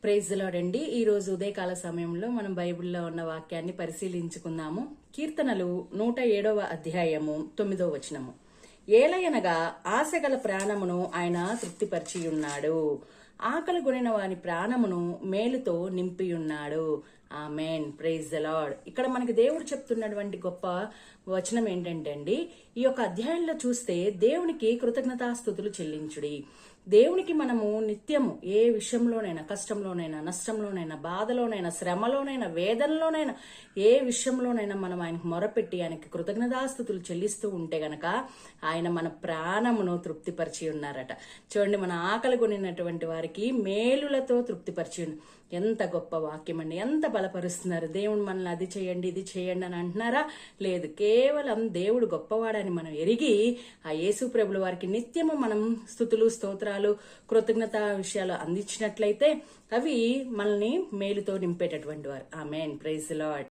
Praise the lord అండి. ఈ రోజు ఉదయకాల సమయంలో మనం బైబిల్లో ఉన్న వాక్యాన్ని పరిశీలించుకుందాము. కీర్తనలు 107వ అధ్యాయము 9వ వచనము. ఏలయనగా ఆశగల ప్రాణమును ఆయన తృప్తిపరిచి ఉన్నాడు, ఆకలి కొనిన వాని ప్రాణమును మేలుతో నింపియున్నాడు. ఆమెన్. Praise the Lord. ఇక్కడ మనకి దేవుడు చెప్తున్నటువంటి గొప్ప వచనం ఏంటంటే అండి, ఈ యొక్క అధ్యాయంలో చూస్తే దేవునికి కృతజ్ఞతాస్తుతులు చెల్లించుడి. దేవునికి మనము నిత్యము ఏ విషయంలోనైనా, కష్టంలోనైనా, నష్టంలోనైనా, బాధలోనైనా, శ్రమలోనైనా, వేదనలోనైనా, ఏ విషయంలోనైనా మనం ఆయనకు మొరపెట్టి ఆయనకి కృతజ్ఞతాస్తుతులు చెల్లిస్తూ ఉంటే గనక ఆయన మన ప్రాణమును తృప్తిపరిచి ఉన్నారట. చూడండి, మన ఆకలి కొనినటువంటి వారికి మేలులతో తృప్తిపరిచి. ఎంత గొప్ప వాక్యం అండి, ఎంత బలపరుస్తున్నారు. దేవుడు మనల్ని అది చేయండి, ఇది చేయండి అని అంటున్నారా? లేదు, కేవలం దేవుడు గొప్పవాడని మనం ఎరిగి ఆ యేసు ప్రభుల వారికి నిత్యము మనం స్తుతులు, స్తోత్రాలు, కృతజ్ఞత విషయాలు అందించినట్లయితే అవి మనల్ని మేలుతో నింపేటటువంటి వారు. ఆమేన్. Praise the lord.